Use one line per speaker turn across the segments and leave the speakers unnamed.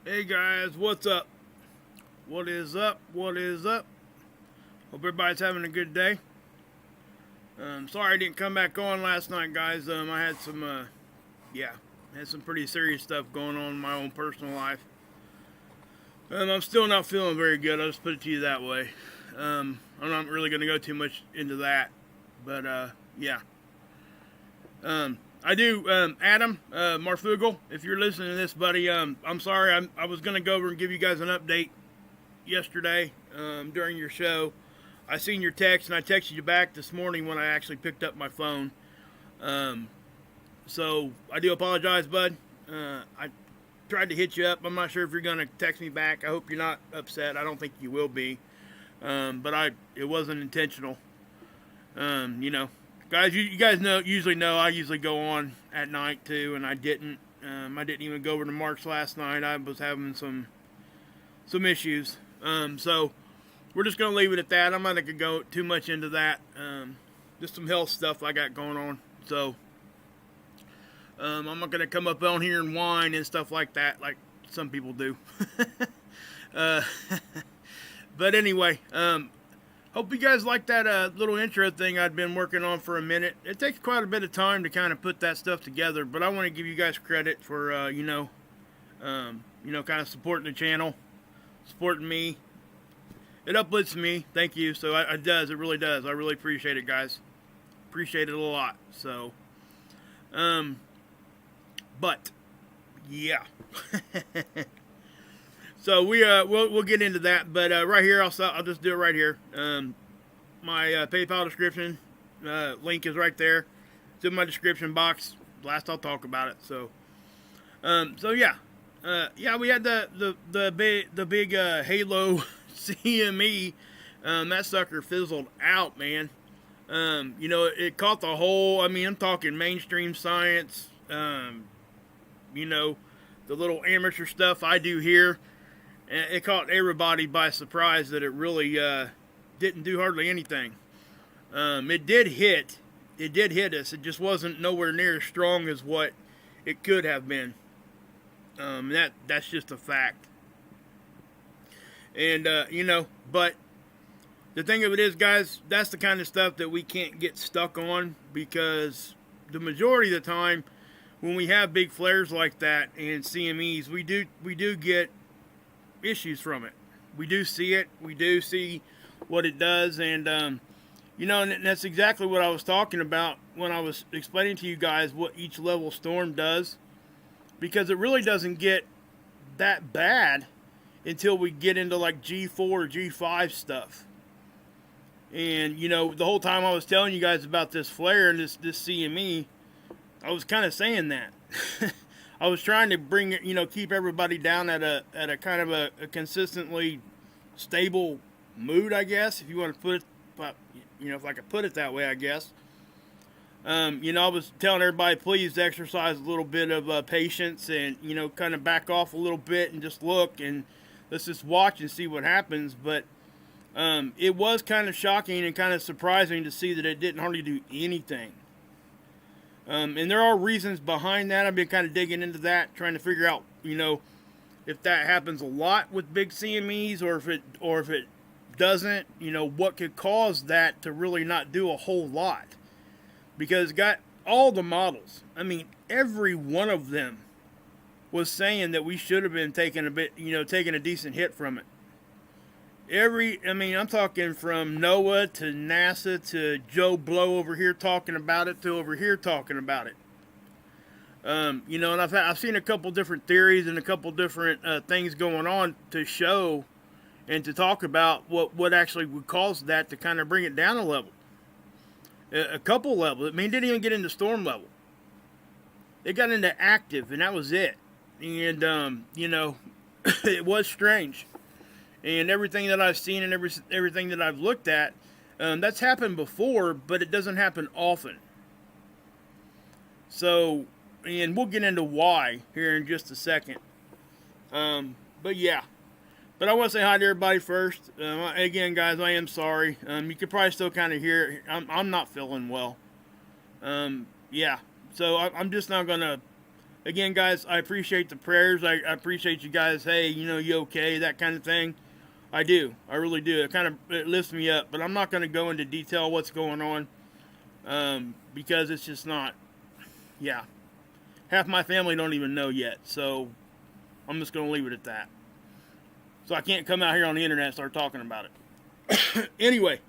Hey guys, what's up? What is up? What is up? Hope everybody's having a good day. Sorry I didn't come back on last night, guys. I had some pretty serious stuff going on in my own personal life. I'm still not feeling very good. I'll just put it to you that way. I'm not really going to go too much into that, but yeah. I do, Adam, Marfugel, if you're listening to this, buddy, I'm sorry. I was going to go over and give you guys an update yesterday during your show. I seen your text, and I texted you back this morning when I actually picked up my phone. So I do apologize, bud. I tried to hit you up. I'm not sure if you're going to text me back. I hope you're not upset. I don't think you will be. But it wasn't intentional. Guys, you guys usually know I usually go on at night too, and I didn't. I didn't even go over to Mark's last night. I was having some issues. So we're just gonna leave it at that. I'm not gonna go too much into that. Just some health stuff I got going on. So I'm not gonna come up on here and whine and stuff like that, like some people do. But anyway, hope you guys like that little intro thing I'd been working on for a minute. It takes quite a bit of time to kind of put that stuff together, but I want to give you guys credit for kind of supporting the channel, supporting me. It uplifts me. Thank you. So it does. It really does. I really appreciate it, guys. Appreciate it a lot. So, but yeah. So we'll get into that, but right here I'll just do it right here. My PayPal description link is right there. It's in my description box. Last I'll talk about it. So yeah, we had the big Halo CME. That sucker fizzled out, man. It caught the whole. I mean, I'm talking mainstream science. The little amateur stuff I do here. It caught everybody by surprise that it really didn't do hardly anything. It did hit us. It just wasn't nowhere near as strong as what it could have been. That's just a fact. And but the thing of it is, guys, that's the kind of stuff that we can't get stuck on, because the majority of the time when we have big flares like that and CMEs, we do get issues from it. We do see it. We do see what it does, and and that's exactly what I was talking about when I was explaining to you guys what each level storm does, because it really doesn't get that bad until we get into like G4 or G5 stuff. And the whole time I was telling you guys about this flare and this CME, I was kind of saying that. I was trying to bring it, keep everybody down at a kind of a consistently stable mood, I guess, if you want to put it, if I could put it that way, I guess. I was telling everybody, please exercise a little bit of patience and, kind of back off a little bit and just look and let's just watch and see what happens. But it was kind of shocking and kind of surprising to see that it didn't hardly do anything. And there are reasons behind that. I've been kind of digging into that, trying to figure out, if that happens a lot with big CMEs, or if it doesn't, what could cause that to really not do a whole lot. Because got all the models. I mean, every one of them was saying that we should have been taking a decent hit from it. I'm talking from NOAA to NASA to Joe Blow over here talking about it to over here talking about it. And I've seen a couple different theories and a couple different things going on to show and to talk about what actually would cause that to kind of bring it down a level. A couple levels. I mean, it didn't even get into storm level. It got into active, and that was it. And, it was strange. And everything that I've seen and everything that I've looked at, that's happened before, but it doesn't happen often. So, and we'll get into why here in just a second. But yeah. But I want to say hi to everybody first. Again, guys, I am sorry. You could probably still kind of hear it. I'm not feeling well. Yeah. So I'm just not going to again, guys, I appreciate the prayers. I appreciate you guys. Hey, you know, you okay? That kind of thing. I do. I really do. It lifts me up. But I'm not going to go into detail what's going on because it's just not. Yeah. Half my family don't even know yet. So I'm just going to leave it at that. So I can't come out here on the internet and start talking about it. Anyway.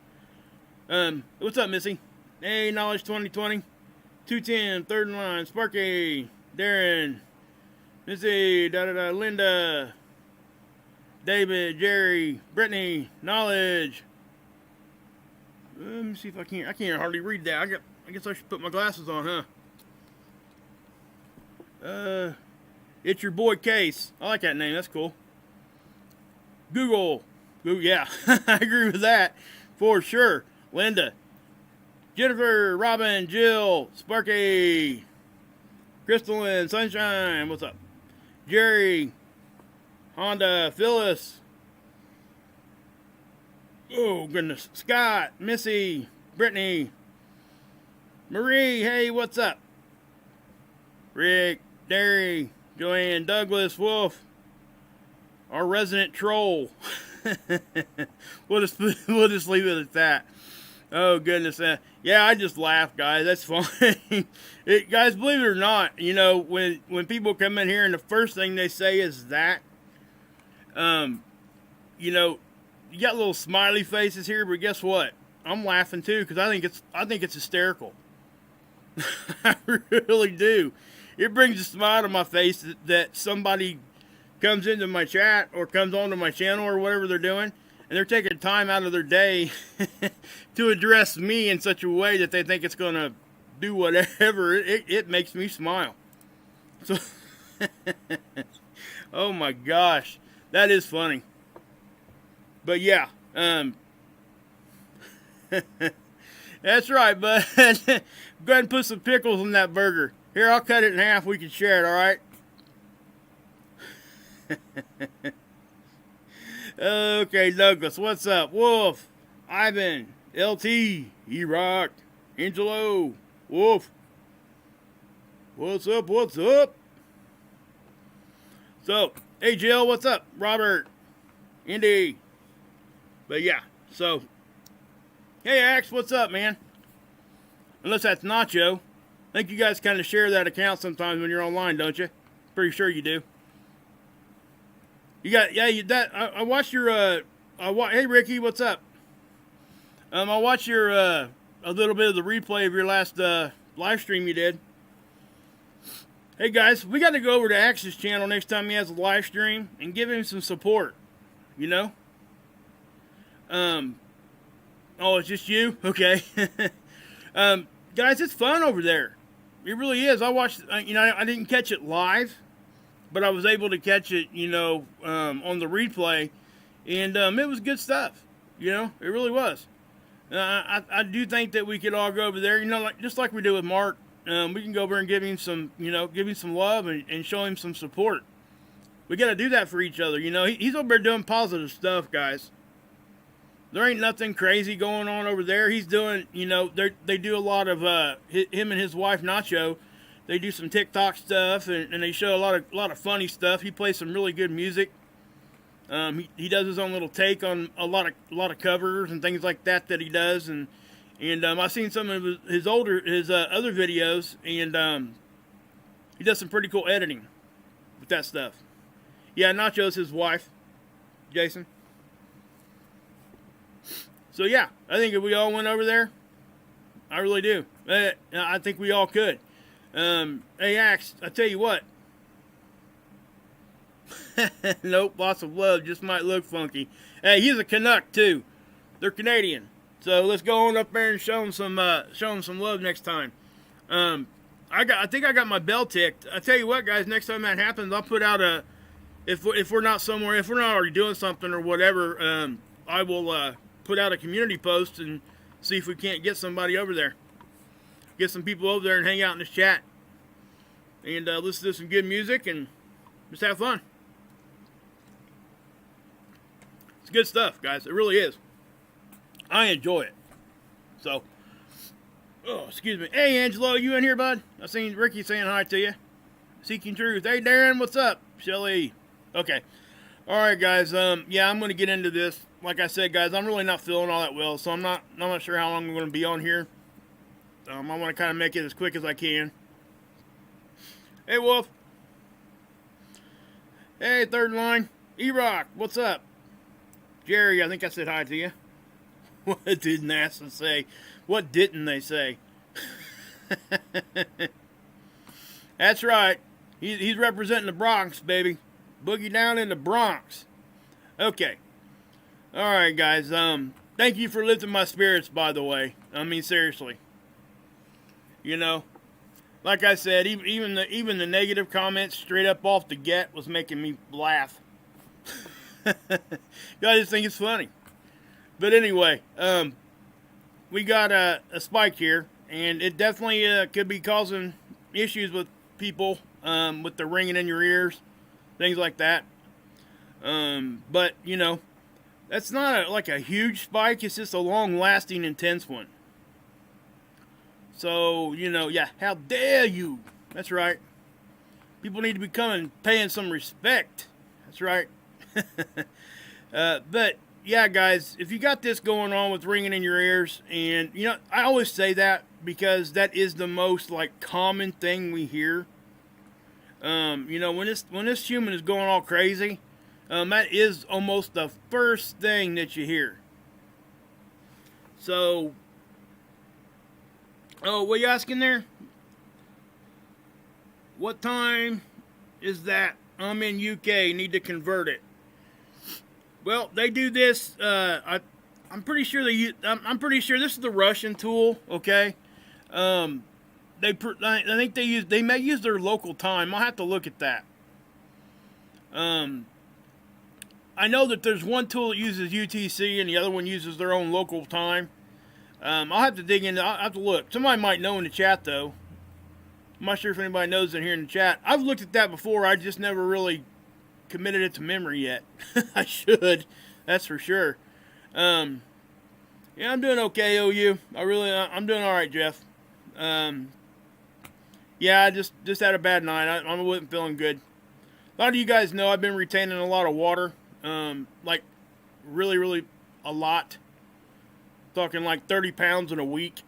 What's up, Missy? Hey, Knowledge 2020. 210, third in line. Sparky. Darren. Missy. Linda. David. Jerry. Brittany. Knowledge. Let me see if I can't hardly read that. I guess I should put my glasses on, huh? It's your boy Case. I like that name. That's cool. Google. Yeah. I agree with that. For sure. Linda. Jennifer, Robin, Jill, Sparky, Crystal and Sunshine, what's up? Jerry, Honda, Phyllis, oh goodness, Scott, Missy, Brittany, Marie, hey, what's up? Rick, Derry, Joanne, Douglas, Wolf, our resident troll. We'll just leave it at that. Oh, goodness. Yeah, I just laugh, guys. That's funny. Guys, believe it or not, you know, when people come in here and the first thing they say is that, you know, you got little smiley faces here, but guess what? I'm laughing too because I think it's hysterical. I really do. It brings a smile to my face that somebody comes into my chat or comes onto my channel or whatever they're doing, and they're taking time out of their day to address me in such a way that they think it's going to do whatever. It makes me smile. So, oh my gosh, that is funny. But yeah, that's right, bud. Go ahead and put some pickles in that burger. Here, I'll cut it in half. We can share it, all right? Okay, Douglas, what's up? Wolf, Ivan, LT, E-Rock, Angelo, Wolf. What's up? What's up? So, hey, Jill, what's up? Robert, Indy. But yeah, so, hey, Axe, what's up, man? Unless that's Nacho. I think you guys kind of share that account sometimes when you're online, don't you? Pretty sure you do. You got, yeah, I watched your, hey, Ricky, what's up? I watched your, a little bit of the replay of your last, live stream you did. Hey, guys, we got to go over to Axe's channel next time he has a live stream and give him some support, you know? Oh, it's just you? Okay. Guys, it's fun over there. It really is. I watched, you know, I didn't catch it live, but I was able to catch it, you know, on the replay, and it was good stuff. You know, it really was. I do think that we could all go over there, you know, just like we do with Mark. We can go over and give him some, you know, give him some love and show him some support. We got to do that for each other. You know, he's over there doing positive stuff, guys. There ain't nothing crazy going on over there. He's doing, you know, they do a lot of him and his wife Nacho. They do some TikTok stuff and they show a lot of funny stuff. He plays some really good music. He does his own little take on a lot of covers and things like that he does, and I've seen some of his other videos, and he does some pretty cool editing with that stuff. Yeah, Nacho's his wife, Jason. So yeah, I think if we all went over there, I really do. I think we all could. Hey, Axe, I tell you what. Nope, lots of love, just might look funky. Hey, he's a Canuck too. They're Canadian. So let's go on up there and show him some love next time. I think I got my bell ticked. I tell you what, guys, next time that happens, I'll put out if we're not somewhere, if we're not already doing something or whatever, I will put out a community post and see if we can't get somebody over there. Get some people over there and hang out in this chat. And listen to some good music and just have fun. It's good stuff, guys. It really is. I enjoy it. So, oh, excuse me. Hey, Angelo, you in here, bud? I seen Ricky saying hi to you. Seeking Truth. Hey, Darren, what's up? Shelly. Okay. All right, guys. Yeah, I'm going to get into this. Like I said, guys, I'm really not feeling all that well, so I'm not sure how long I'm going to be on here. I want to kind of make it as quick as I can. Hey, Wolf. Hey, third line. E-Rock, what's up? Jerry, I think I said hi to you. What did NASA say? What didn't they say? That's right. He's representing the Bronx, baby. Boogie down in the Bronx. Okay. All right, guys. Thank you for lifting my spirits, by the way. I mean, seriously. You know, like I said, even the negative comments straight up off the get was making me laugh. I just think it's funny. But anyway, we got a spike here, and it definitely could be causing issues with people with the ringing in your ears, things like that. But, you know, that's not like a huge spike. It's just a long-lasting, intense one. So, you know, yeah, how dare you? That's right. People need to be paying some respect. That's right. But, yeah, guys, if you got this going on with ringing in your ears, and, you know, I always say that because that is the most, like, common thing we hear. You know, when this Schumann is going all crazy, that is almost the first thing that you hear. So, oh, what are you asking there? What time is that? I'm in UK, need to convert it. Well, they do this, I'm pretty sure I'm pretty sure this is the Russian tool, okay? I think they may use their local time. I'll have to look at that. I know that there's one tool that uses UTC and the other one uses their own local time. I'll have to dig into. I'll have to look. Somebody might know in the chat though. I'm not sure if anybody knows in here in the chat. I've looked at that before. I just never really committed it to memory yet. I should. That's for sure. Yeah, I'm doing okay, OU. I'm doing all right, Jeff. Yeah, I just had a bad night. I wasn't feeling good. A lot of you guys know I've been retaining a lot of water. Like really, really a lot. Talking like 30 pounds in a week.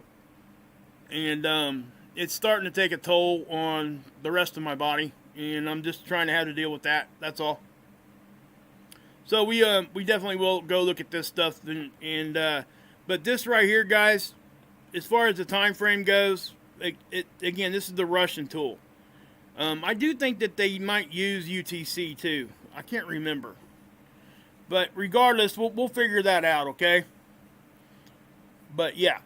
And it's starting to take a toll on the rest of my body. And I'm just trying to have to deal with that. That's all. So we definitely will go look at this stuff. But this right here, guys, as far as the time frame goes, again, this is the Russian tool. I do think that they might use UTC too. I can't remember. But regardless, we'll figure that out, okay? But yeah.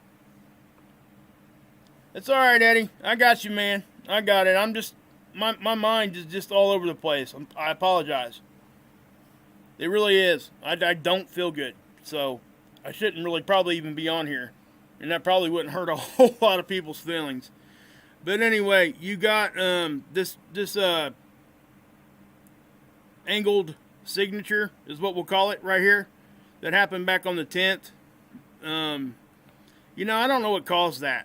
It's alright, Eddie. I got you, man. I got it. I'm just... My mind is just all over the place. I apologize. It really is. I don't feel good. So, I shouldn't really probably even be on here. And that probably wouldn't hurt a whole lot of people's feelings. But anyway, you got this angled signature is what we'll call it right here. That happened back on the 10th. You know, I don't know what caused that.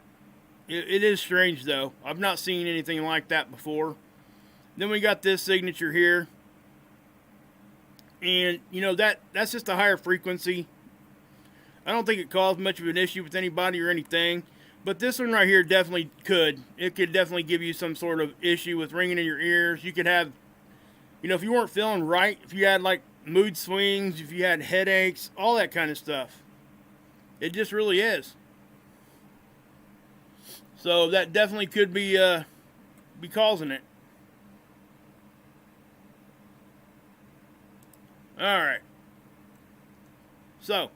It is strange, though. I've not seen anything like that before. Then we got this signature here. And, you know, that's just a higher frequency. I don't think it caused much of an issue with anybody or anything. But this one right here definitely could. It could definitely give you some sort of issue with ringing in your ears. You could have, you know, if you weren't feeling right, if you had, like, mood swings, if you had headaches, all that kind of stuff. It just really is. So that definitely could be causing it. All right. So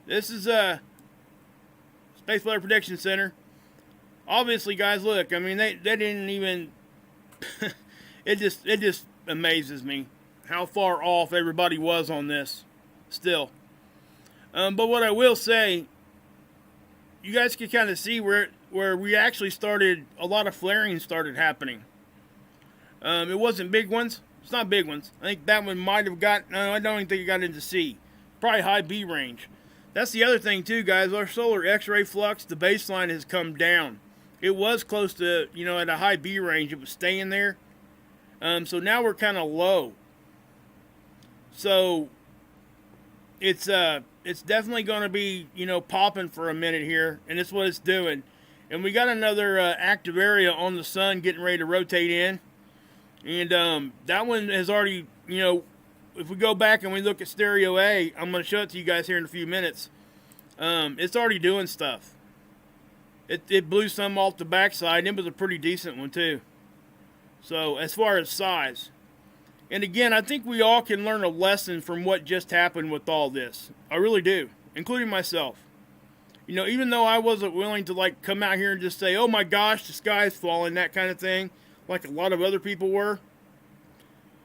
this is Space Weather Prediction Center. Obviously, guys, look. I mean, they didn't even. it just amazes me how far off everybody was on this. Still. But what I will say, you guys can kind of see where we actually started, a lot of flaring started happening. It wasn't big ones. It's not big ones. I think that one might have got, no, I don't even think it got into C. Probably high B range. That's the other thing too, guys. Our solar X-ray flux, the baseline has come down. it was close to, at a high B range. It was staying there. So now we're kind of low. So it's definitely going to be, popping for a minute here, and that's what it's doing. And we got another active area on the sun getting ready to rotate in. And that one has already, if we go back and we look at stereo A, I'm going to show it to you guys here in a few minutes. It's already doing stuff. It blew some off the backside, and it was a pretty decent one too. So as far as size. And again, I think we all can learn a lesson from what just happened with all this. I really do, including myself. Even though I wasn't willing to come out here and just say, oh my gosh, the sky's falling, that kind of thing, like a lot of other people were,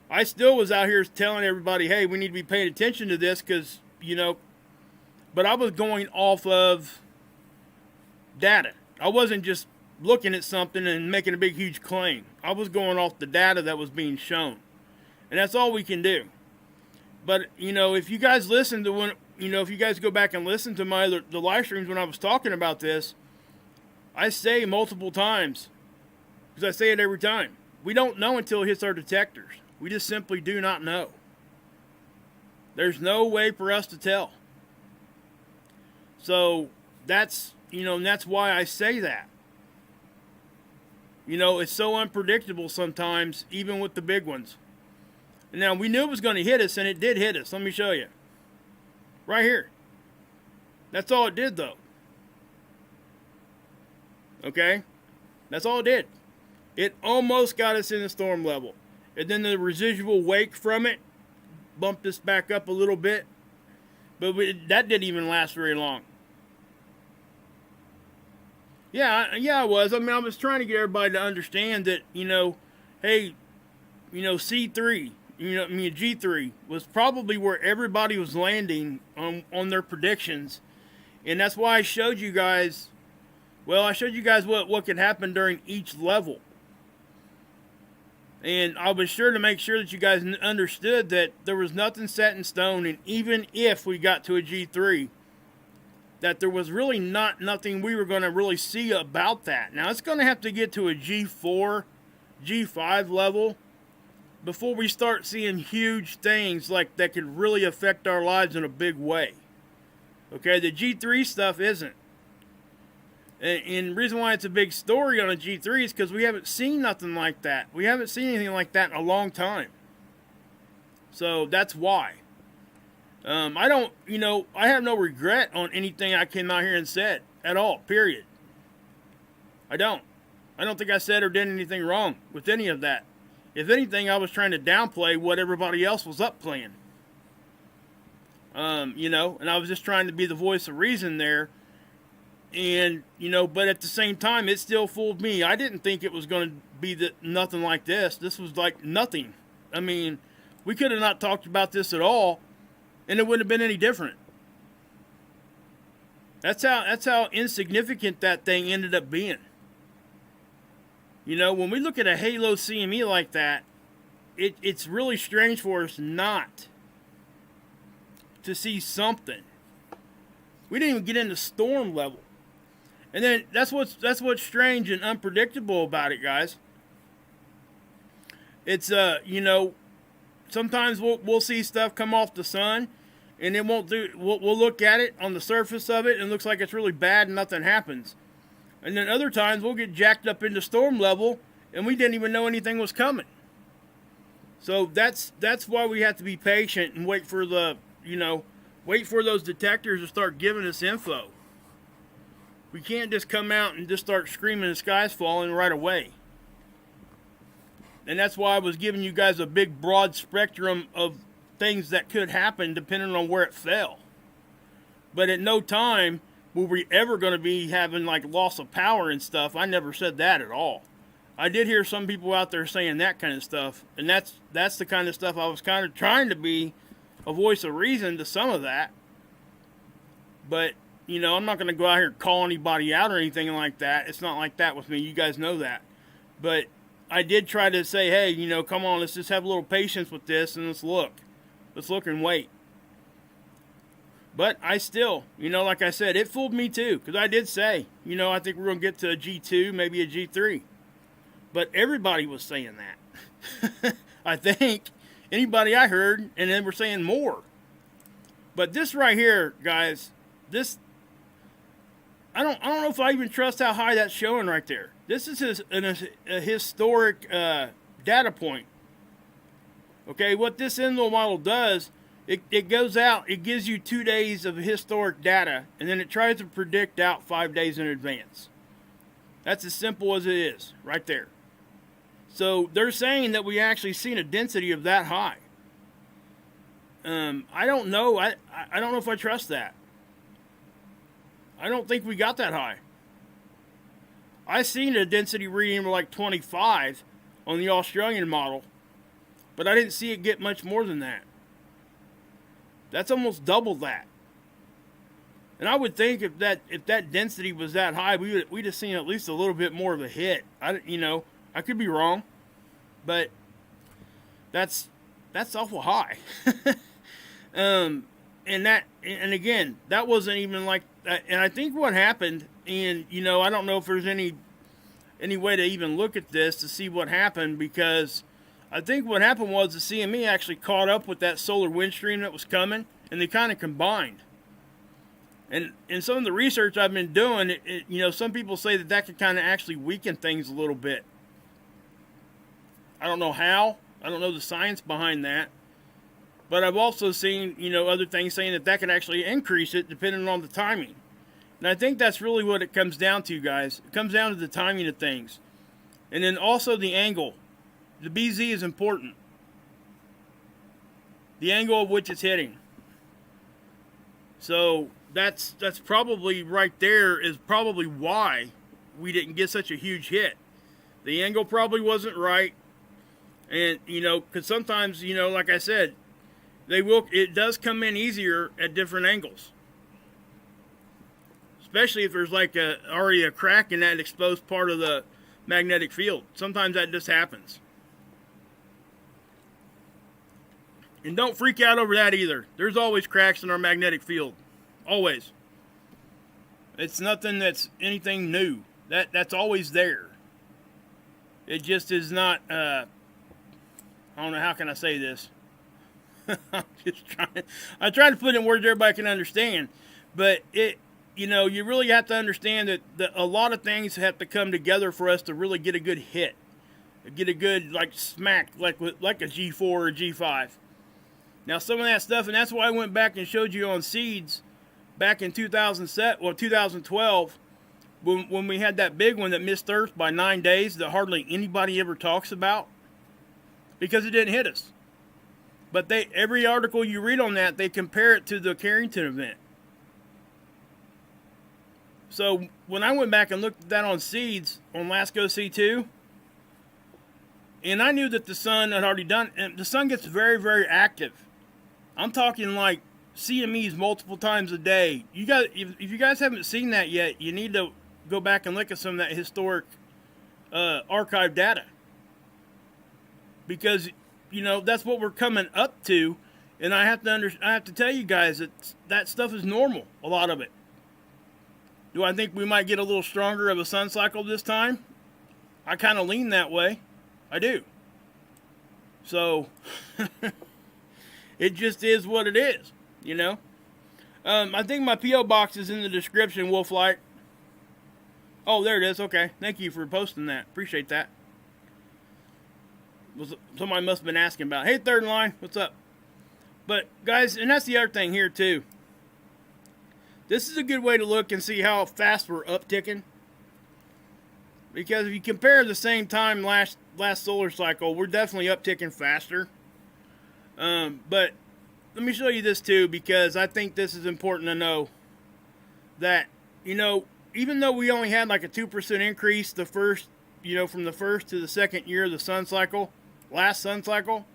I still was out here telling everybody, hey, we need to be paying attention to this because, but I was going off of data. I wasn't just looking at something and making a big, huge claim. I was going off the data that was being shown. And that's all we can do. But, if you guys listen to when, if you guys go back and listen to the live streams when I was talking about this, I say multiple times, because I say it every time, we don't know until it hits our detectors. We just simply do not know. There's no way for us to tell. So that's, and that's why I say that. It's so unpredictable sometimes, even with the big ones. Now, we knew it was going to hit us, and it did hit us. Let me show you. Right here. That's all it did, though. Okay? That's all it did. It almost got us in the storm level. And then the residual wake from it bumped us back up a little bit. But that didn't even last very long. Yeah, I was. I was trying to get everybody to understand that, hey, C3, G3 was probably where everybody was landing on their predictions. And that's why I showed you guys, what could happen during each level. And I was sure to make sure that you guys understood that there was nothing set in stone, and even if we got to a G3, that there was really nothing we were going to really see about that. Now, it's going to have to get to a G4, G5 level before we start seeing huge things that could really affect our lives in a big way. Okay, the G3 stuff isn't. And the reason why it's a big story on a G3 is because we haven't seen nothing like that. We haven't seen anything like that in a long time. So that's why. I don't, I have no regret on anything I came out here and said at all, period. I don't think I said or did anything wrong with any of that. If anything, I was trying to downplay what everybody else was up playing. And I was just trying to be the voice of reason there. And, but at the same time, it still fooled me. I didn't think it was going to be nothing like this. This was like nothing. We could have not talked about this at all, and it wouldn't have been any different. That's how insignificant that thing ended up being. When we look at a halo CME like that, it's really strange for us not to see something. We didn't even get into storm level. And then that's what's strange and unpredictable about it, guys. It's sometimes we'll see stuff come off the sun, and it won't do. We'll look at it on the surface of it, and it looks like it's really bad, and nothing happens. And then other times we'll get jacked up into storm level, and we didn't even know anything was coming. So that's why we have to be patient and wait for those detectors to start giving us info. We can't just come out and just start screaming the sky's falling right away. And that's why I was giving you guys a big broad spectrum of things that could happen depending on where it fell. But at no time were we ever going to be having loss of power and stuff. I never said that at all. I did hear some people out there saying that kind of stuff. And that's the kind of stuff I was kind of trying to be a voice of reason to some of that. But, I'm not going to go out here and call anybody out or anything like that. It's not like that with me. You guys know that. But I did try to say, hey, come on, let's just have a little patience with this and let's look. Let's look and wait. But I still, like I said, it fooled me too. Because I did say, I think we're going to get to a G2, maybe a G3. But everybody was saying that. I think anybody I heard, and then we're saying more. But this right here, guys, this, I don't know if I even trust how high that's showing right there. This is a historic data point. Okay, what this Enlil model does, it goes out, it gives you 2 days of historic data, and then it tries to predict out 5 days in advance. That's as simple as it is, right there. So they're saying that we actually seen a density of that high. I don't know. I don't know if I trust that. I don't think we got that high. I seen a density reading of like 25 on the Australian model, but I didn't see it get much more than that. That's almost double that. And I would think if that density was that high, we'd have seen at least a little bit more of a hit. I could be wrong, but that's awful high. And again, that wasn't even like that. And I think what happened, and I don't know if there's any way to even look at this to see what happened, because I think what happened was the CME actually caught up with that solar wind stream that was coming, and they kind of combined. And in some of the research I've been doing, some people say that could kind of actually weaken things a little bit. I don't know how. I don't know the science behind that. But I've also seen, other things saying that could actually increase it depending on the timing. And I think that's really what it comes down to, guys. It comes down to the timing of things. And then also the angle. The BZ is important. The angle of which it's hitting. So that's probably right there is probably why we didn't get such a huge hit. The angle probably wasn't right. And, because sometimes, like I said, it does come in easier at different angles. Especially if there's like already a crack in that exposed part of the magnetic field. Sometimes that just happens. And don't freak out over that either. There's always cracks in our magnetic field. Always. It's nothing that's anything new. That's always there. It just is not, I don't know, how can I say this? I'm just I try to put in words everybody can understand. But you really have to understand that a lot of things have to come together for us to really get a good hit. Get a good, smack, like a G4 or a G5. Now, some of that stuff, and that's why I went back and showed you on seeds back in 2012, when we had that big one that missed Earth by 9 days that hardly anybody ever talks about, because it didn't hit us. But every article you read on that, they compare it to the Carrington event. So when I went back and looked at that on seeds on LASCO C2, and I knew that the sun had already done, and the sun gets very, very active. I'm talking like CMEs multiple times a day. You guys, if you guys haven't seen that yet, you need to go back and look at some of that historic archive data, because that's what we're coming up to, and I have to tell you guys that stuff is normal. A lot of it. Do I think we might get a little stronger of a sun cycle this time? I kind of lean that way. I do. So it just is what it is, I think my P.O. box is in the description, Wolflight. Oh, there it is. Okay. Thank you for posting that. Appreciate that. Somebody must have been asking about. Hey, Third Line, what's up? But, guys, and that's the other thing here, too. This is a good way to look and see how fast we're upticking. Because if you compare the same time last solar cycle, we're definitely upticking faster. But let me show you this, too, because I think this is important to know. That, even though we only had like a 2% increase the first, from the first to the second year of the sun cycle, last sun cycle,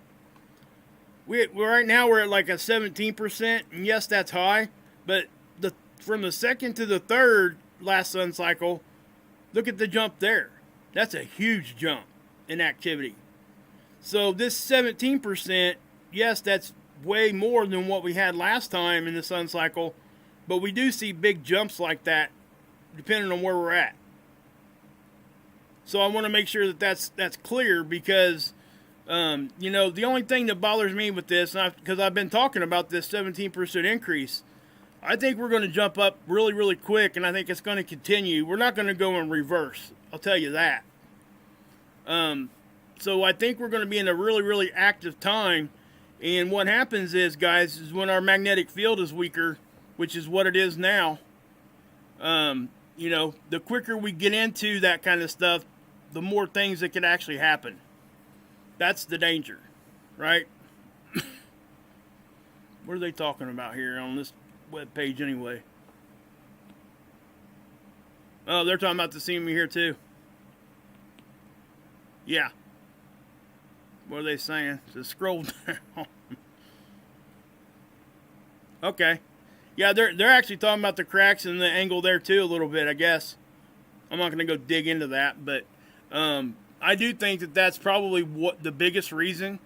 right now we're at like a 17%, and yes, that's high, but from the second to the third last sun cycle, look at the jump there. That's a huge jump in activity. So this 17%, yes, that's way more than what we had last time in the sun cycle, but we do see big jumps like that depending on where we're at. So I want to make sure that that's clear, because the only thing that bothers me with this, because I've been talking about this 17% increase, I think we're going to jump up really, really quick, and I think it's going to continue. We're not going to go in reverse, I'll tell you that. So I think we're going to be in a really, really active time. And what happens is, guys, is when our magnetic field is weaker, which is what it is now, the quicker we get into that kind of stuff, the more things that could actually happen. That's the danger, right? What are they talking about here on this web page anyway? Oh, they're talking about the CME here too. Yeah. What are they saying? Just scroll down. Okay. Yeah, they're actually talking about the cracks and the angle there too a little bit, I guess. I'm not going to go dig into that, but I do think that that's probably what the biggest reason.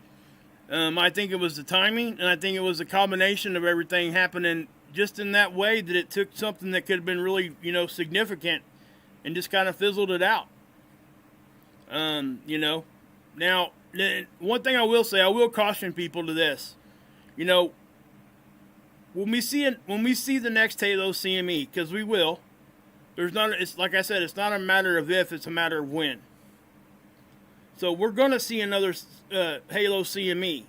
I think it was the timing, and I think it was a combination of everything happening just in that way, that it took something that could have been really, significant and just kind of fizzled it out. Now, one thing I will say, I will caution people to this. When we see the next Halo CME, because we will, it's like I said, it's not a matter of if, it's a matter of when. So we're going to see another Halo CME.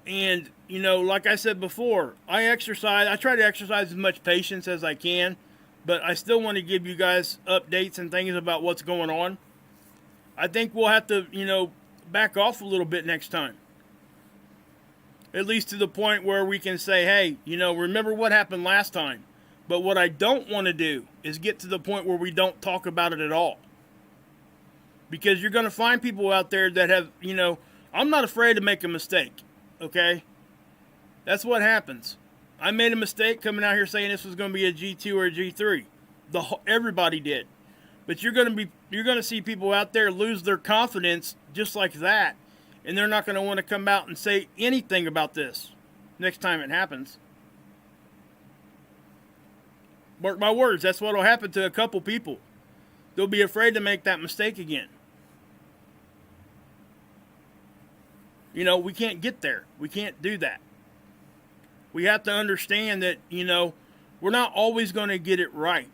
And, like I said before, I try to exercise as much patience as I can, but I still want to give you guys updates and things about what's going on. I think we'll have to, back off a little bit next time. At least to the point where we can say, hey, remember what happened last time. But what I don't want to do is get to the point where we don't talk about it at all. Because you're going to find people out there that have, I'm not afraid to make a mistake, okay? That's what happens. I made a mistake coming out here saying this was going to be a G2 or a G3. Everybody did. But you're going to see people out there lose their confidence just like that, and they're not going to want to come out and say anything about this next time it happens. Mark my words, that's what will happen to a couple people. They'll be afraid to make that mistake again. We can't get there. We can't do that. We have to understand that, we're not always going to get it right.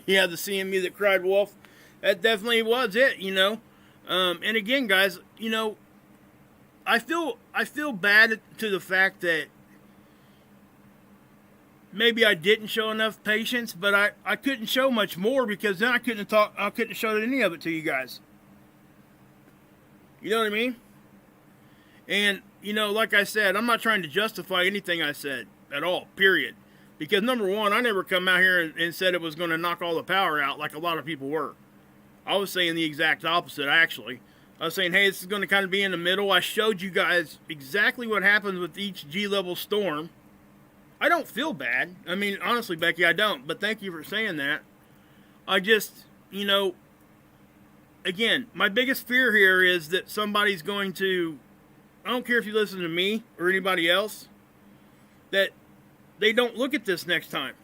Yeah, the CME that cried wolf. That definitely was it, And again, guys, I feel bad to the fact that maybe I didn't show enough patience, but I couldn't show much more, because then I couldn't have showed any of it to you guys. You know what I mean? And, like I said, I'm not trying to justify anything I said at all, period. Because number one, I never come out here and said it was going to knock all the power out like a lot of people were. I was saying the exact opposite, actually. I was saying, hey, this is going to kind of be in the middle. I showed you guys exactly what happens with each G-level storm. I don't feel bad. I mean, honestly, Becky, I don't. But thank you for saying that. I just, again, my biggest fear here is that somebody's going to, I don't care if you listen to me or anybody else, that they don't look at this next time.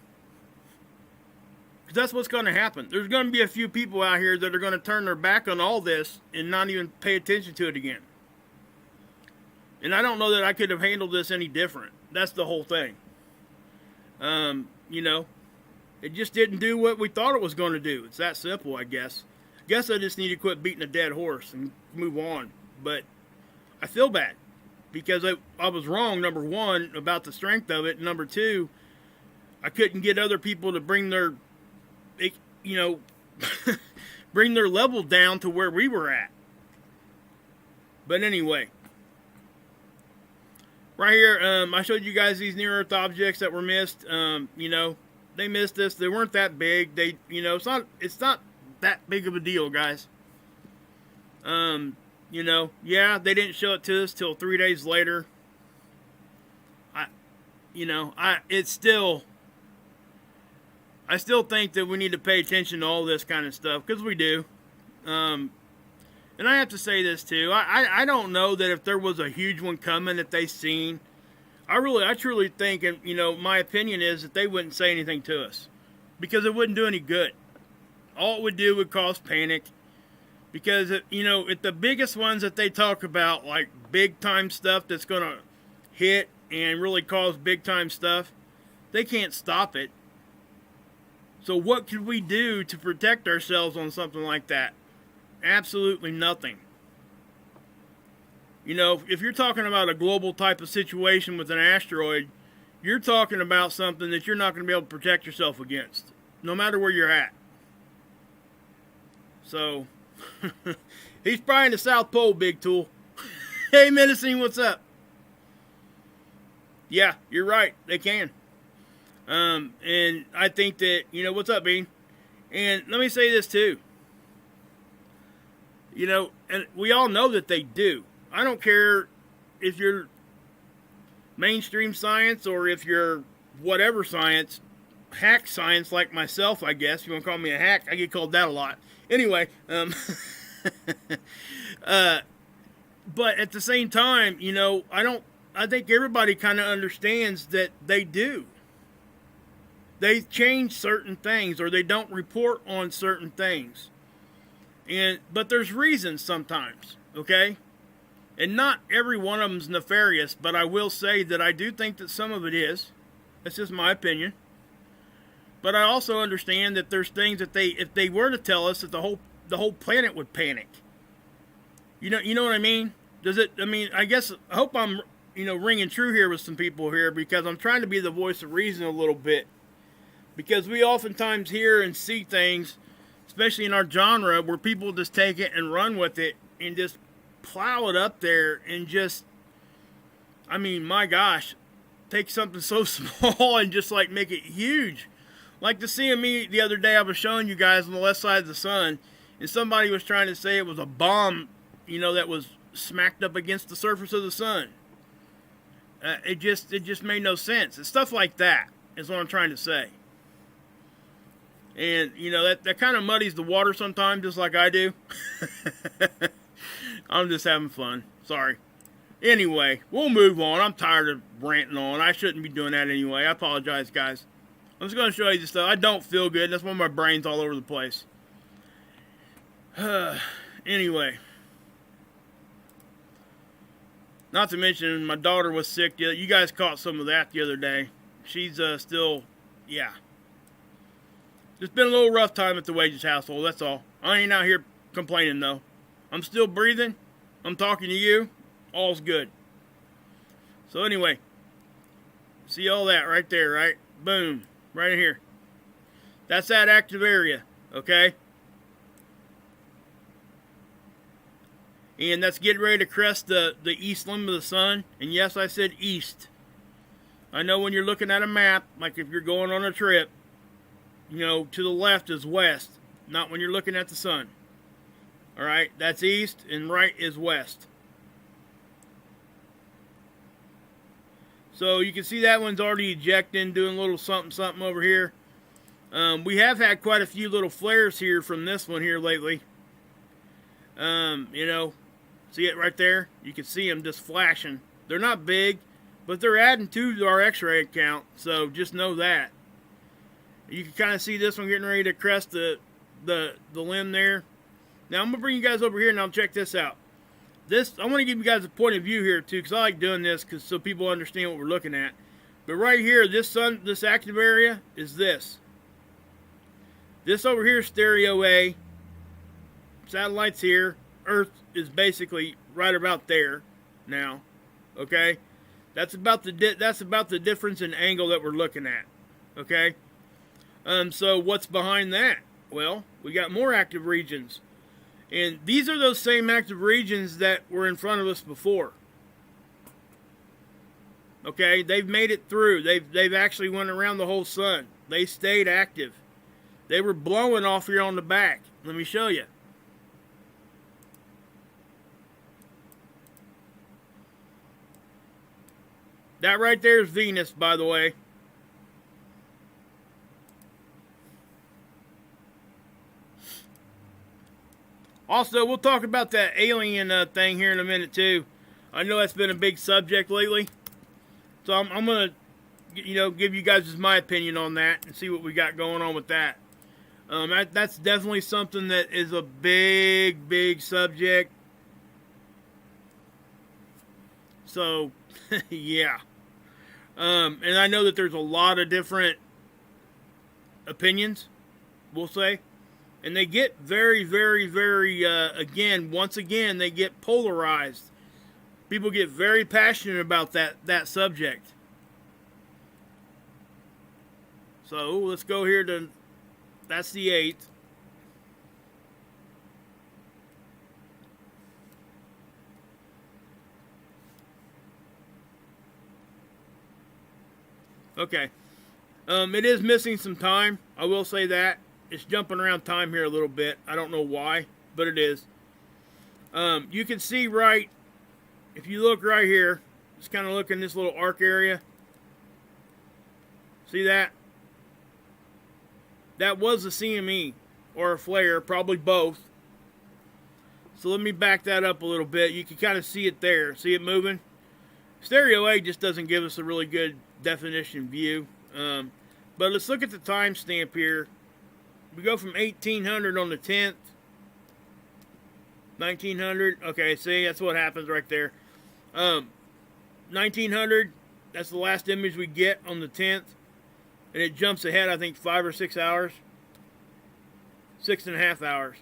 Because that's what's going to happen. There's going to be a few people out here that are going to turn their back on all this and not even pay attention to it again. And I don't know that I could have handled this any different. That's the whole thing. It just didn't do what we thought it was going to do. It's that simple, I guess. I guess I just need to quit beating a dead horse and move on. But I feel bad because I was wrong, number one, about the strength of it. Number two, I couldn't get other people to bring their, bring their level down to where we were at. But anyway, right here, I showed you guys these near-Earth objects that were missed. They missed us. They weren't that big. It's not that big of a deal, guys. Yeah, they didn't show it to us till 3 days later. I still think that we need to pay attention to all this kind of stuff, because we do. And And I have to say this too. I don't know that if there was a huge one coming that they seen, I truly think, and my opinion is that they wouldn't say anything to us because it wouldn't do any good. All it would do would cause panic. Because if the biggest ones that they talk about, like big time stuff that's going to hit and really cause big time stuff, they can't stop it. So what could we do to protect ourselves on something like that? Absolutely nothing. If you're talking about a global type of situation with an asteroid, you're talking about something that you're not going to be able to protect yourself against, no matter where you're at. So, he's probably in the South Pole, Big Tool. Hey, Menacing, what's up? Yeah, you're right. They can. And I think that, what's up, Bean? And let me say this, too. And we all know that they do. I don't care if you're mainstream science or if you're whatever science, hack science like myself, I guess. If you want to call me a hack, I get called that a lot. Anyway, but at the same time, I think everybody kind of understands that they do. They change certain things or they don't report on certain things. But there's reasons sometimes, okay? And not every one of them's nefarious, but I will say that I do think that some of it is. That's just my opinion. But I also understand that there's things that if they were to tell us, that the whole planet would panic. You know what I mean? I hope I'm, ringing true here with some people here, because I'm trying to be the voice of reason a little bit. Because we oftentimes hear and see things, especially in our genre, where people just take it and run with it and just plow it up there and just, my gosh, take something so small and just like make it huge. Like the CME the other day, I was showing you guys on the left side of the sun, and somebody was trying to say it was a bomb, that was smacked up against the surface of the sun. It just made no sense. It's stuff like that is what I'm trying to say. And, that kind of muddies the water sometimes, just like I do. I'm just having fun. Sorry. Anyway, we'll move on. I'm tired of ranting on. I shouldn't be doing that anyway. I apologize, guys. I'm just going to show you this stuff. I don't feel good. That's why my brain's all over the place. Anyway. Not to mention, my daughter was sick. You guys caught some of that the other day. She's still, yeah. It's been a little rough time at the Wages household, that's all. I ain't out here complaining, though. I'm still breathing. I'm talking to you. All's good. So anyway, see all that right there, right? Boom. Right in here. That's that active area, okay? And that's getting ready to crest the east limb of the sun. And yes, I said east. I know when you're looking at a map, like if you're going on a trip, to the left is west. Not when you're looking at the sun. Alright, that's east, and right is west. So you can see that one's already ejecting, doing a little something over here. We have had quite a few little flares here from this one here lately. See it right there? You can see them just flashing. They're not big, but they're adding to our X-ray count, so just know that. You can kind of see this one getting ready to crest the limb there. Now I'm going to bring you guys over here and I'll check this out. I want to give you guys a point of view here too, because I like doing this so people understand what we're looking at. But right here, this active area is this. This over here is stereo A. Satellites here. Earth is basically right about there now. Okay? That's about the difference in angle that we're looking at. Okay? So what's behind that? Well, we got more active regions. And these are those same active regions that were in front of us before. Okay, they've made it through. They've actually went around the whole sun. They stayed active. They were blowing off here on the back. Let me show you. That right there is Venus, by the way. Also, we'll talk about that alien thing here in a minute too. I know that's been a big subject lately, so I'm gonna, give you guys just my opinion on that and see what we got going on with that. That's definitely something that is a big, big subject. So, yeah. And I know that there's a lot of different opinions, we'll say. And they get very, very, very, once again, they get polarized. People get very passionate about that subject. So, let's go here to, that's the 8th. Okay. It is missing some time. I will say that. It's jumping around time here a little bit. I don't know why, but it is. You can see right, if you look right here, just kind of look in this little arc area. See that? That was a CME or a flare, probably both. So let me back that up a little bit. You can kind of see it there. See it moving? Stereo A just doesn't give us a really good definition view. But let's look at the timestamp here. We go from 1800 on the 10th. 1900. Okay, see, that's what happens right there. 1900, that's the last image we get on the 10th. And it jumps ahead, I think, 5 or 6 hours. 6.5 hours.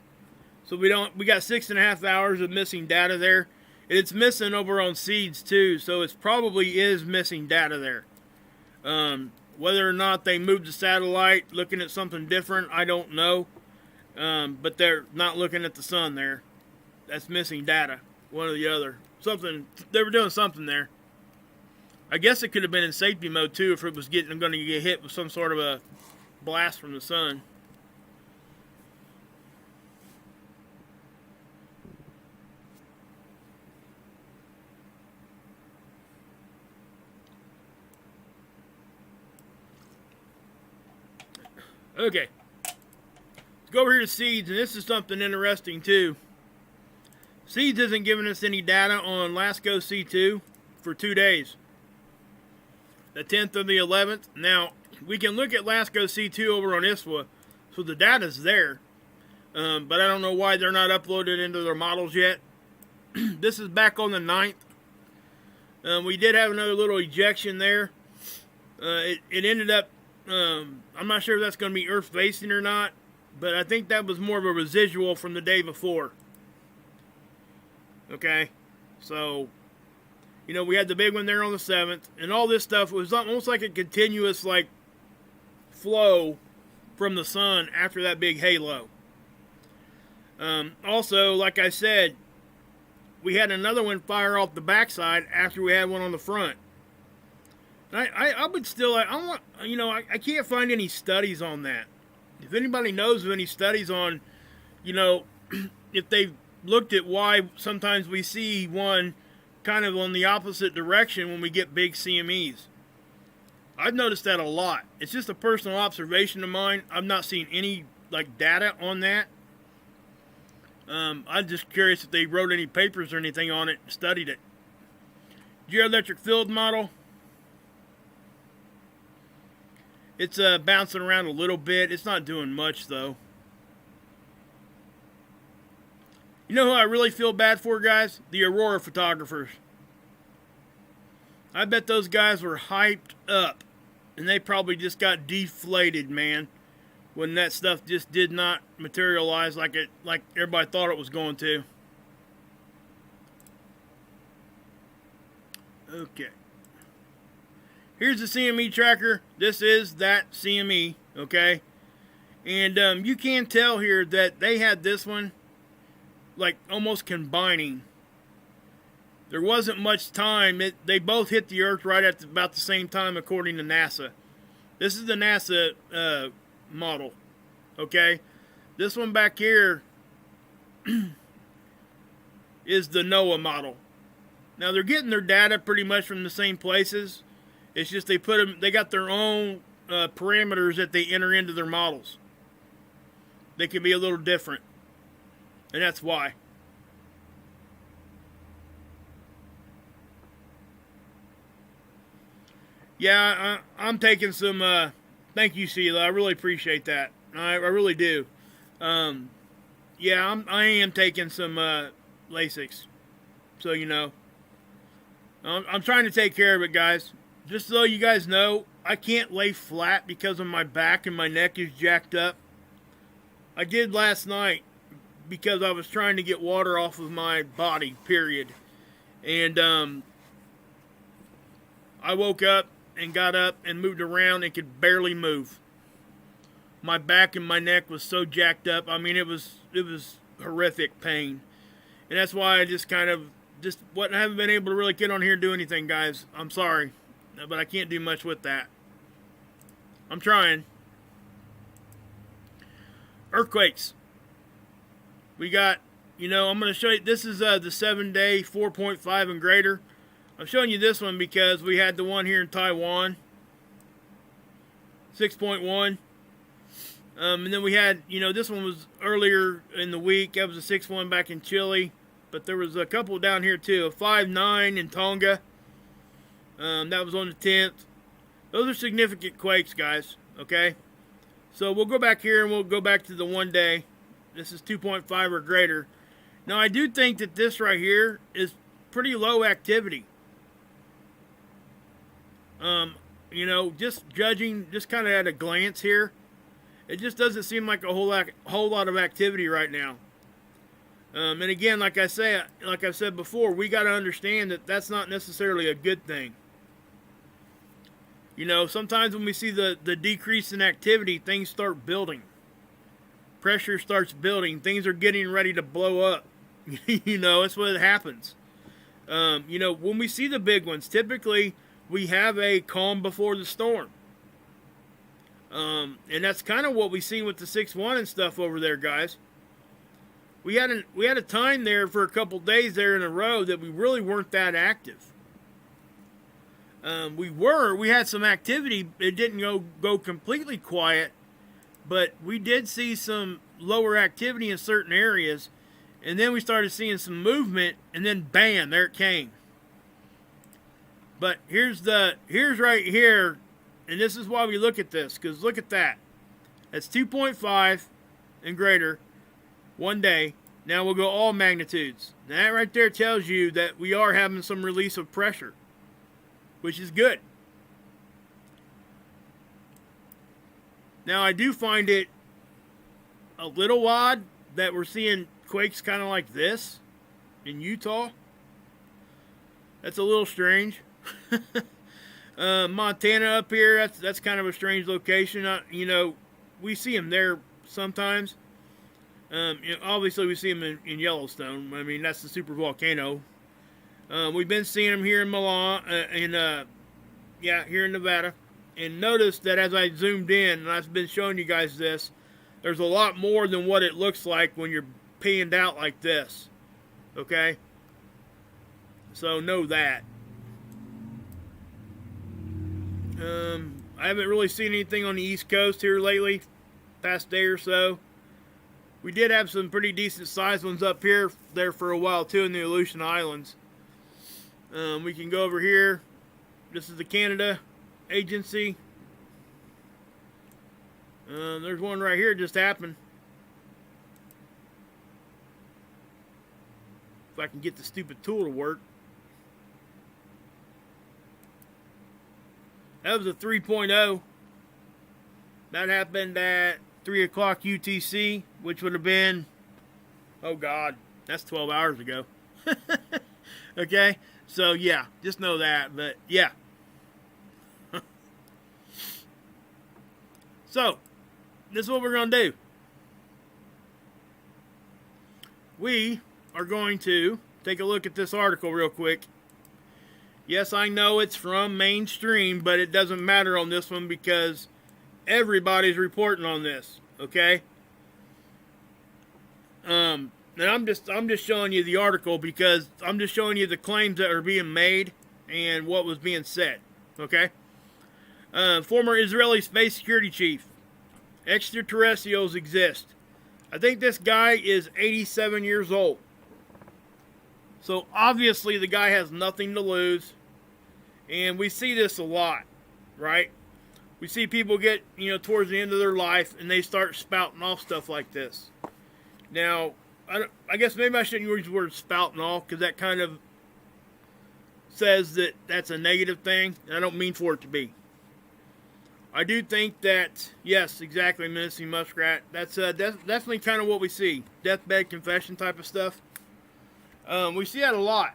So we got 6.5 hours of missing data there. And it's missing over on seeds too, so it probably is missing data there. Whether or not they moved the satellite, looking at something different, I don't know. But they're not looking at the sun there. That's missing data, one or the other. Something, they were doing something there. I guess it could have been in safety mode too if it was going to get hit with some sort of a blast from the sun. Okay, let's go over here to seeds, and this is something interesting too. Seeds isn't giving us any data on LASCO C2 for 2 days. The 10th and the 11th. Now, we can look at LASCO C2 over on ISWA, so the data's there. But I don't know why they're not uploaded into their models yet. This is back on the 9th. We did have another little ejection there. It ended up, I'm not sure if that's going to be Earth facing or not, but I think that was more of a residual from the day before. Okay, so, we had the big one there on the 7th, and all this stuff was almost like a continuous, flow from the sun after that big halo. Also, like I said, we had another one fire off the backside after we had one on the front. I would still, I can't find any studies on that. If anybody knows of any studies on, if they've looked at why sometimes we see one kind of on the opposite direction when we get big CMEs. I've noticed that a lot. It's just a personal observation of mine. I've not seen any, data on that. I'm just curious if they wrote any papers or anything on it and studied it. Geoelectric field model. It's bouncing around a little bit. It's not doing much, though. You know who I really feel bad for, guys? The Aurora photographers. I bet those guys were hyped up. And they probably just got deflated, man. When that stuff just did not materialize like everybody thought it was going to. Okay. Here's the CME tracker. This is that CME, okay? And you can tell here that they had this one almost combining. There wasn't much time. They both hit the Earth right at about the same time, according to NASA. This is the NASA model, okay? This one back here is the NOAA model. Now they're getting their data pretty much from the same places. It's just they got their own parameters that they enter into their models. They can be a little different. And that's why. Yeah, I'm taking some, thank you, Sheila. I really appreciate that. I really do. Yeah, I am taking some Lasix. So, you know. I'm trying to take care of it, guys. Just so you guys know, I can't lay flat because of my back and my neck is jacked up. I did last night because I was trying to get water off of my body, period. And I woke up and got up and moved around and could barely move. My back and my neck was so jacked up. I mean, it was horrific pain. And that's why I just kind of I haven't been able to really get on here and do anything, guys. I'm sorry, but I can't do much with that. I'm trying. Earthquakes. We got, I'm going to show you, this is the 7-day 4.5 and greater. I'm showing you this one because we had the one here in Taiwan, 6.1. And then we had, this one was earlier in the week. That was a 6.1 back in Chile. But there was a couple down here too. A 5.9 in Tonga. That was on the 10th. Those are significant quakes, guys. Okay? So we'll go back here and we'll go back to the 1 day. This is 2.5 or greater. Now I do think that this right here is pretty low activity. Just judging, just kind of at a glance here, it just doesn't seem like a whole lot of activity right now. And again, like I've said before, we got to understand that that's not necessarily a good thing. Sometimes when we see the decrease in activity, things start building. Pressure starts building. Things are getting ready to blow up. That's what happens. When we see the big ones, typically we have a calm before the storm. And that's kind of what we see with the 6.1 and stuff over there, guys. We had a time there for a couple days there in a row that we really weren't that active. We had some activity. It didn't go completely quiet, but we did see some lower activity in certain areas, and then we started seeing some movement, and then bam, there it came. But here's right here, and this is why we look at this, because look at that. That's 2.5 and greater. 1 day. Now we'll go all magnitudes. That right there tells you that we are having some release of pressure, which is good. Now I do find it a little odd that we're seeing quakes kind of like this in Utah. That's a little strange. Montana up here, that's kind of a strange location. We see them there sometimes. Obviously, we see them in Yellowstone. I mean, that's the super volcano. We've been seeing them here in Milan, here in Nevada. And notice that as I zoomed in, and I've been showing you guys this, there's a lot more than what it looks like when you're panned out like this. Okay? So know that. I haven't really seen anything on the East Coast here lately, past day or so. We did have some pretty decent sized ones up here there for a while too in the Aleutian Islands. We can go over here. This is the Canada agency. There's one right here just happened. If I can get the stupid tool to work. That was a 3.0. That happened at 3 o'clock UTC, which would have been, oh God, that's 12 hours ago. Okay? So, yeah, just know that. But, yeah. So, this is what we're going to do. We are going to take a look at this article real quick. Yes, I know it's from mainstream, but it doesn't matter on this one because everybody's reporting on this, okay? And I'm just showing you the article because I'm just showing you the claims that are being made and what was being said, okay? Former Israeli space security chief. Extraterrestrials exist. I think this guy is 87 years old. So obviously the guy has nothing to lose. And we see this a lot, right? We see people get, towards the end of their life and they start spouting off stuff like this. Now, I guess maybe I shouldn't use the word spouting off because that kind of says that that's a negative thing. And I don't mean for it to be. I do think that, yes, exactly, Menacing Muskrat. That's definitely kind of what we see. Deathbed confession type of stuff. We see that a lot.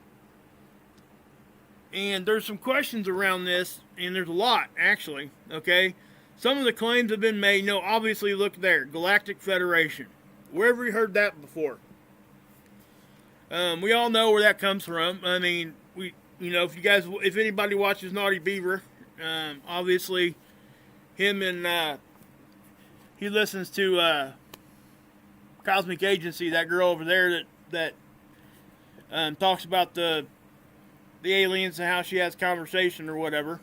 And there's some questions around this, and there's a lot, actually, okay? Some of the claims have been made. Obviously, look there, Galactic Federation. Where have we heard that before? We all know where that comes from. I mean, if anybody watches Naughty Beaver, obviously, him and he listens to Cosmic Agency, that girl over there that talks about the aliens and how she has conversation or whatever.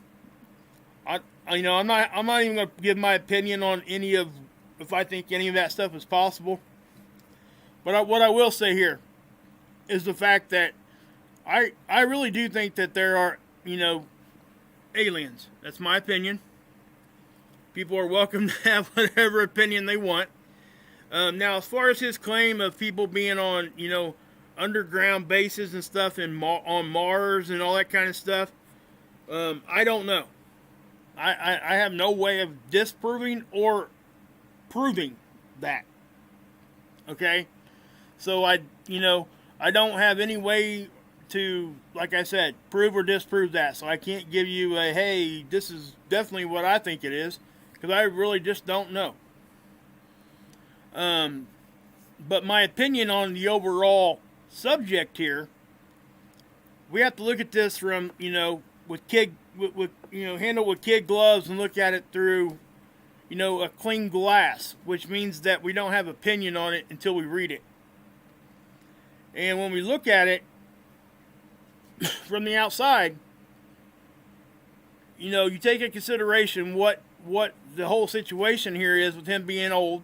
I'm not even going to give my opinion on if I think any of that stuff is possible. But what I will say here is the fact that I really do think that there are, aliens. That's my opinion. People are welcome to have whatever opinion they want. Now, as far as his claim of people being on, underground bases and stuff on Mars and all that kind of stuff, I don't know. I have no way of disproving or proving that. Okay? So I don't have any way to, like I said, prove or disprove that. So I can't give you a, hey, this is definitely what I think it is. Because I really just don't know. But my opinion on the overall subject here, we have to look at this from, handle with kid gloves and look at it through, a clean glass, which means that we don't have opinion on it until we read it. And when we look at it from the outside, you take into consideration what the whole situation here is with him being old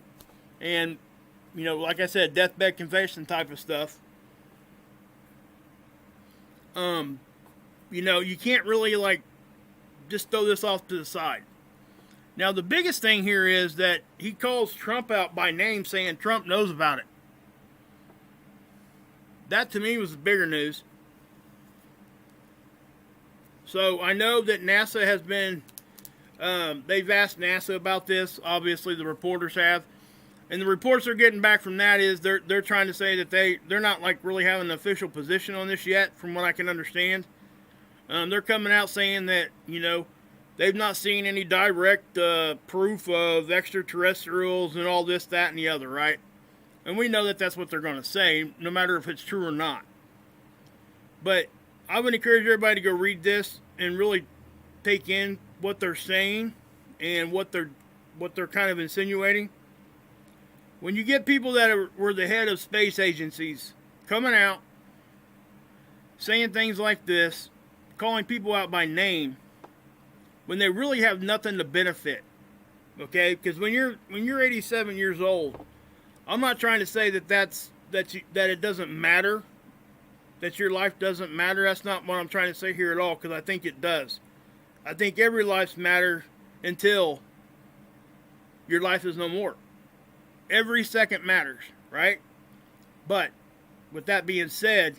and, like I said, deathbed confession type of stuff. You can't really, just throw this off to the side. Now, the biggest thing here is that he calls Trump out by name, saying Trump knows about it. That, to me, was the bigger news. So, I know that NASA has been, they've asked NASA about this. Obviously, the reporters have. And the reports they're getting back from that is they're trying to say that they're not, really having an official position on this yet, from what I can understand. They're coming out saying that, they've not seen any direct proof of extraterrestrials and all this, that, and the other, right? And we know that that's what they're going to say, no matter if it's true or not. But I would encourage everybody to go read this and really take in what they're saying and what they're kind of insinuating. When you get people that were the head of space agencies coming out, saying things like this, calling people out by name, when they really have nothing to benefit, okay? Because when you're 87 years old, I'm not trying to say that it doesn't matter, that your life doesn't matter. That's not what I'm trying to say here at all, because I think it does. I think every life matters until your life is no more. Every second matters, right? But with that being said,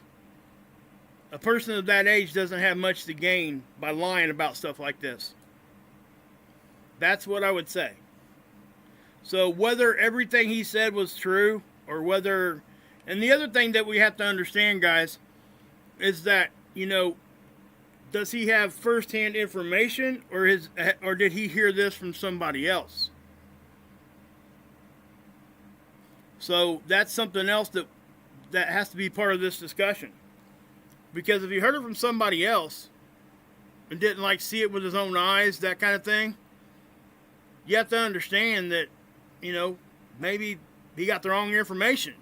a person of that age doesn't have much to gain by lying about stuff like this. That's what I would say. So whether everything he said was true, or whether... And the other thing that we have to understand, guys, is that, does he have first-hand information, or did he hear this from somebody else? So that's something else that has to be part of this discussion. Because if he heard it from somebody else and didn't see it with his own eyes, that kind of thing, you have to understand that, maybe he got the wrong information.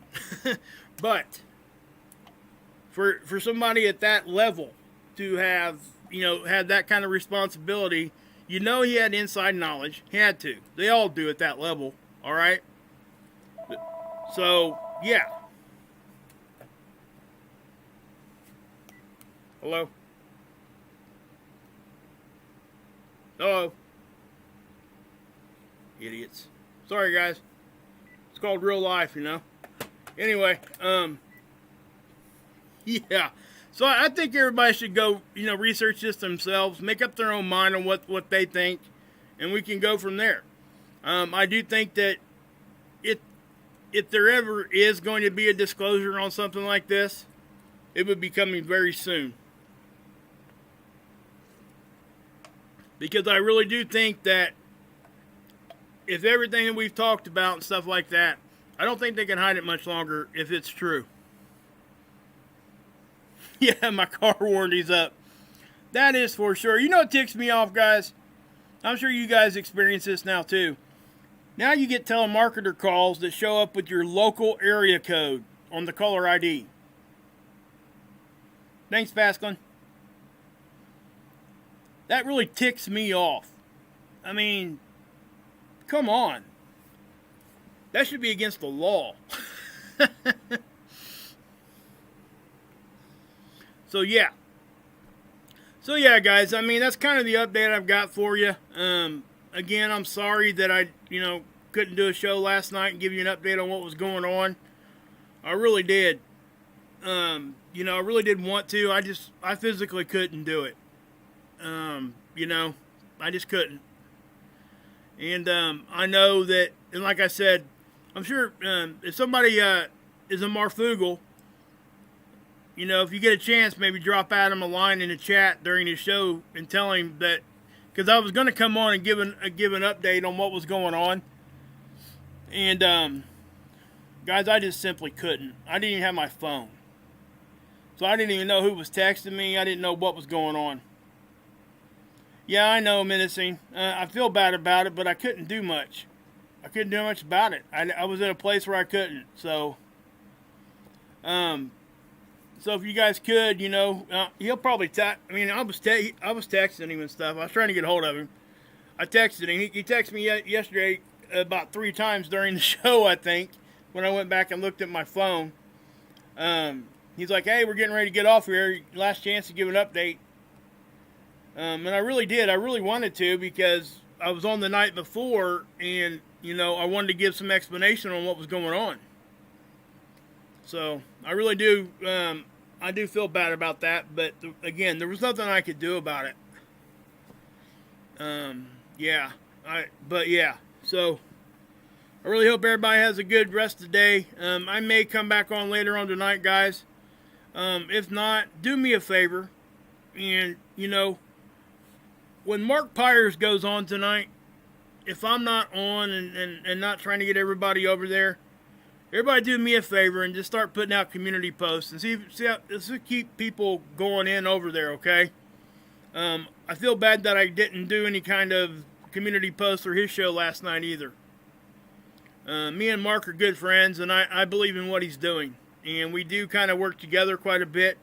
But for somebody at that level to have, had that kind of responsibility, he had inside knowledge. He had to. They all do at that level, all right? So, yeah. Hello? Hello? Idiots. Sorry, guys. It's called real life, you know. Anyway, yeah. So I think everybody should go, research this themselves, make up their own mind on what they think, and we can go from there. I do think that if there ever is going to be a disclosure on something like this, it would be coming very soon. Because I really do think that if everything that we've talked about and stuff like that, I don't think they can hide it much longer if it's true. Yeah, my car warranty's up. That is for sure. You know what ticks me off, guys? I'm sure you guys experience this now too. Now you get telemarketer calls that show up with your local area code on the caller ID. Thanks, Pascalin. That really ticks me off. I mean, come on. That should be against the law. So yeah, guys. I mean, that's kind of the update I've got for you. Again, I'm sorry that I, couldn't do a show last night and give you an update on what was going on. I really did. I really did want to. I physically couldn't do it. I just couldn't. And I know that, and like I said, I'm sure if somebody is a Marfugal, if you get a chance, maybe drop Adam a line in the chat during his show and tell him that, because I was going to come on and give an update on what was going on. And, guys, I just simply couldn't. I didn't even have my phone. So I didn't even know who was texting me. I didn't know what was going on. Yeah, I know, menacing. I feel bad about it, but I couldn't do much. I couldn't do much about it. I was in a place where I couldn't. So if you guys could, he'll probably I was texting him and stuff. I was trying to get a hold of him. I texted him. He texted me yesterday about 3 times during the show, I think, when I went back and looked at my phone. He's like, hey, we're getting ready to get off here. Last chance to give an update. And I really did. I really wanted to, because I was on the night before, and, I wanted to give some explanation on what was going on. So, I really do, I do feel bad about that, but, again, there was nothing I could do about it. So, I really hope everybody has a good rest of the day. I may come back on later on tonight, guys. If not, do me a favor, and, when Mark Pyers goes on tonight, if I'm not on and not trying to get everybody over there, everybody do me a favor and just start putting out community posts and see how, let's keep people going in over there, okay? I feel bad that I didn't do any kind of community post for his show last night either. Me and Mark are good friends, and I believe in what he's doing. And we do kind of work together quite a bit.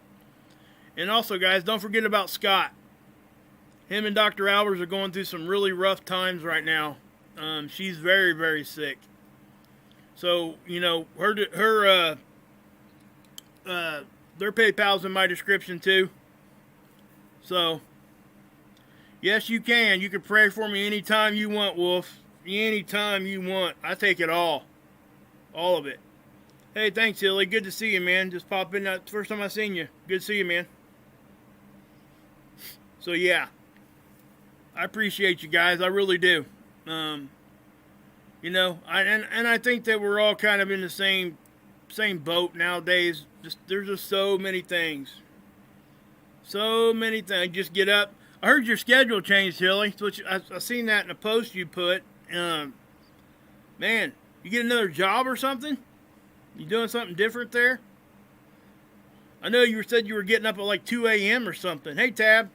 And also, guys, don't forget about Scott. Him and Dr. Albers are going through some really rough times right now. She's very, very sick. So, their PayPal's in my description too. So, yes, you can. You can pray for me anytime you want, Wolf. Anytime you want. I take it all. All of it. Hey, thanks, Hilly. Good to see you, man. Just pop in. That's the first time I seen you. Good to see you, man. So, yeah. I appreciate you guys. I really do. I think that we're all kind of in the same boat nowadays. There's just so many things. So many things. Just get up. I heard your schedule changed, Hilly. Which I seen that in a post you put. Man, you get another job or something? You doing something different there? I know you said you were getting up at like 2 a.m. or something. Hey, Tab.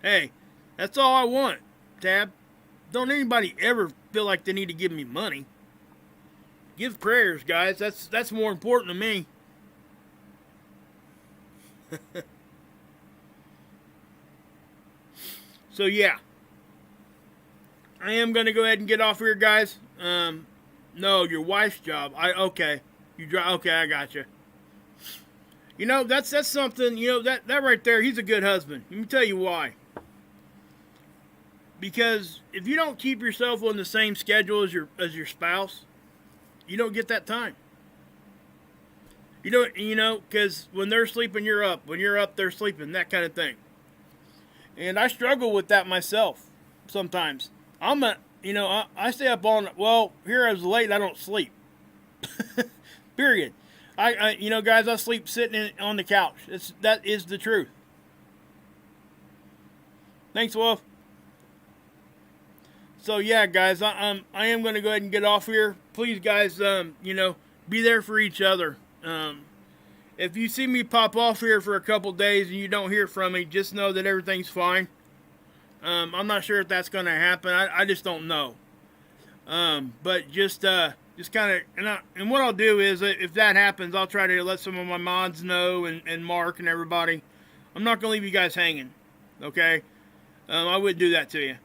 Hey, that's all I want, Tab. Don't anybody ever feel like they need to give me money. Give prayers, guys. That's more important to me. So, yeah. I am going to go ahead and get off here, guys. No, your wife's job. Okay. You drive. Okay, I got you. You know, that's something. You know, that right there. He's a good husband. Let me tell you why. Because if you don't keep yourself on the same schedule as your spouse, you don't get that time. You know, because when they're sleeping, you're up. When you're up, they're sleeping. That kind of thing. And I struggle with that myself sometimes. I stay up all night. Well, here I was late and I don't sleep. Period. Guys, I sleep sitting on the couch. That is the truth. Thanks, Wolf. So yeah, guys, I am going to go ahead and get off here. Please, guys, be there for each other. If you see me pop off here for a couple days and you don't hear from me, just know that everything's fine. I'm not sure if that's going to happen. I just don't know. But just kind of, and what I'll do is, if that happens, I'll try to let some of my mods know and Mark and everybody. I'm not going to leave you guys hanging, okay? I wouldn't do that to you.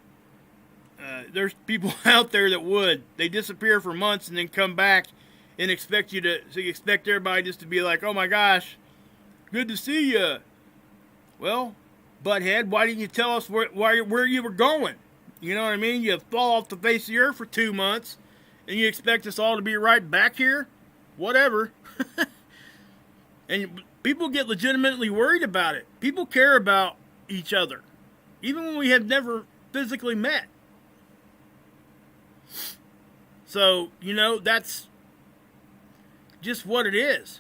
There's people out there that would. They disappear for months and then come back and expect everybody just to be like, oh my gosh, good to see you. Well, butthead, why didn't you tell us where you were going? You know what I mean? You fall off the face of the earth for 2 months, and you expect us all to be right back here? Whatever. And people get legitimately worried about it. People care about each other, even when we have never physically met. So, that's just what it is.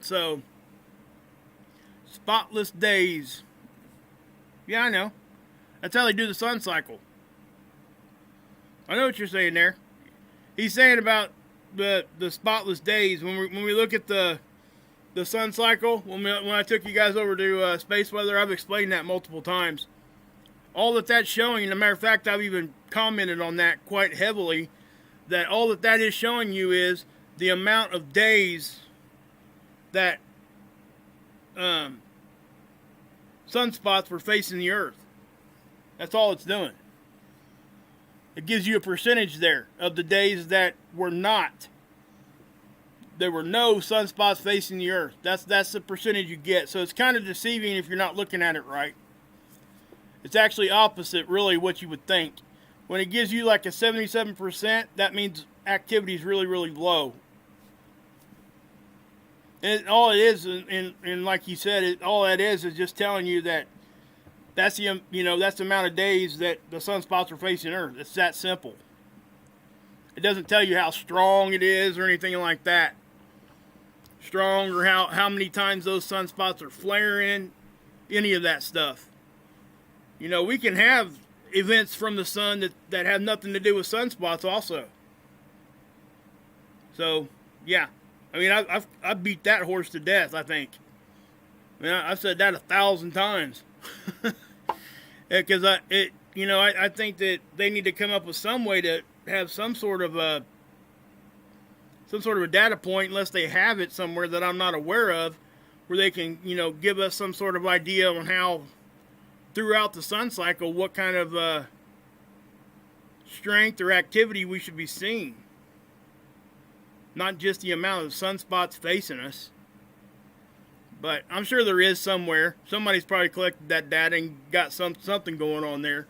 So, spotless days. Yeah, I know. That's how they do the sun cycle. I know what you're saying there. He's saying about the spotless days. When we look at the sun cycle, when I took you guys over to space weather, I've explained that multiple times. All that's showing, and as a matter of fact, I've even commented on that quite heavily, that all that is showing you is the amount of days that sunspots were facing the Earth. That's all it's doing. It gives you a percentage there of the days that were not. There were no sunspots facing the Earth. That's the percentage you get. So it's kind of deceiving if you're not looking at it right. It's actually opposite, really, what you would think. When it gives you like a 77%, that means activity is really, really low. And all it is, and like you said, all that is just telling you that that's the amount of days that the sunspots are facing Earth. It's that simple. It doesn't tell you how strong it is or anything like that. Strong, or how many times those sunspots are flaring, any of that stuff. We can have events from the sun that have nothing to do with sunspots also. So, yeah. I mean, I beat that horse to death, I think. I mean, I've said that 1,000 times. Because I think that they need to come up with some way to have some sort of a data point, unless they have it somewhere that I'm not aware of, where they can, give us some sort of idea on how, throughout the sun cycle, what kind of strength or activity we should be seeing. Not just the amount of sunspots facing us. But I'm sure there is somewhere. Somebody's probably collected that data and got something going on there.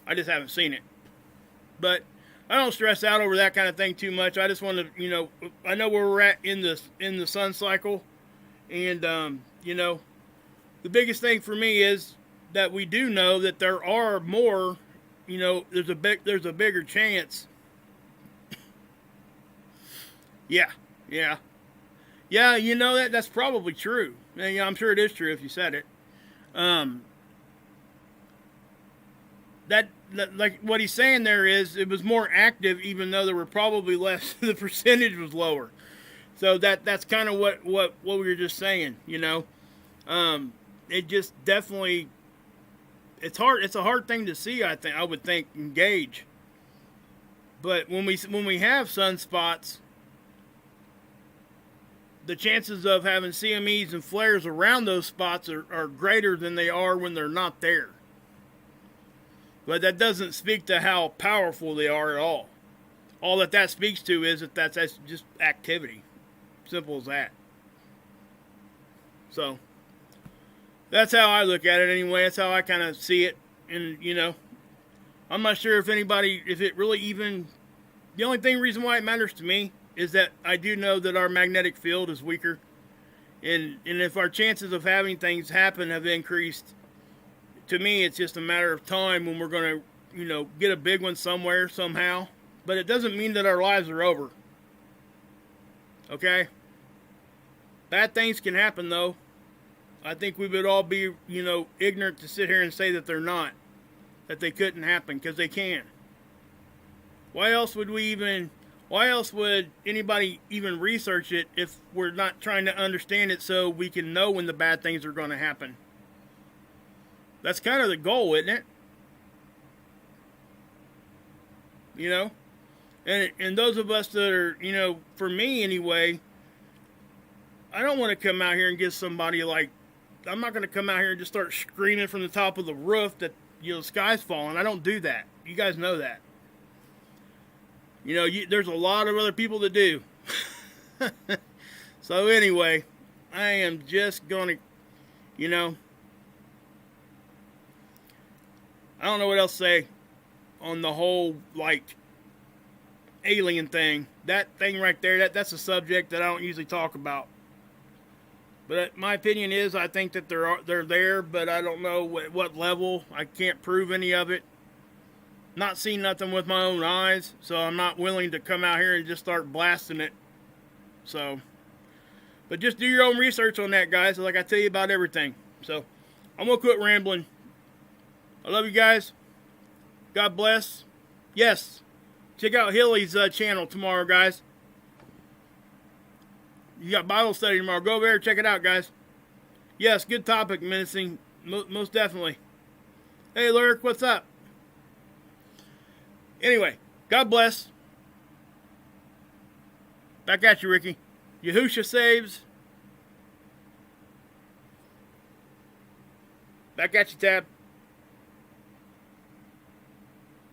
I just haven't seen it. But I don't stress out over that kind of thing too much. I just want to, I know where we're at in the sun cycle. And, the biggest thing for me is that we do know that there are more, there's a bigger chance. Yeah. Yeah, that's probably true. Yeah, I'm sure it is true if you said it. That like what he's saying there is it was more active, even though there were probably less. The percentage was lower. So that's kind of what we were just saying. It just definitely, it's hard. It's a hard thing to see. I would think, and gauge. But when we have sunspots, the chances of having CMEs and flares around those spots are greater than they are when they're not there. But that doesn't speak to how powerful they are at all. All that speaks to is that that's just activity. Simple as that. So, that's how I look at it anyway. That's how I kind of see it. And, you know, I'm not sure if it really even... The only reason why it matters to me is that I do know that our magnetic field is weaker. And if our chances of having things happen have increased, to me, it's just a matter of time when we're going to, you know, get a big one somewhere, somehow. But it doesn't mean that our lives are over. Okay? Bad things can happen, though. I think we would all be, you know, ignorant to sit here and say that they're not. That they couldn't happen, because they can. Why else would anybody even research it if we're not trying to understand it so we can know when the bad things are going to happen? That's kind of the goal, isn't it? You know? And those of us that are, you know, for me anyway, I don't want to come out here and get somebody like, I'm not going to come out here and just start screaming from the top of the roof that, you know, the sky's falling. I don't do that. You guys know that. You know, there's a lot of other people that do. So anyway, I am just going to, you know, I don't know what else to say on the whole, like, alien thing. That thing right there, that's a subject that I don't usually talk about. But my opinion is, I think that they're there, but I don't know what level. I can't prove any of it. Not seen nothing with my own eyes, so I'm not willing to come out here and just start blasting it. So, but just do your own research on that, guys. Like I tell you about everything. So, I'm gonna quit rambling. I love you guys. God bless. Yes, check out Hilly's channel tomorrow, guys. You got Bible study tomorrow. Go over there and check it out, guys. Yes, good topic, menacing. Most definitely. Hey, Lurk, what's up? Anyway, God bless. Back at you, Ricky. Yahusha saves. Back at you, Tab.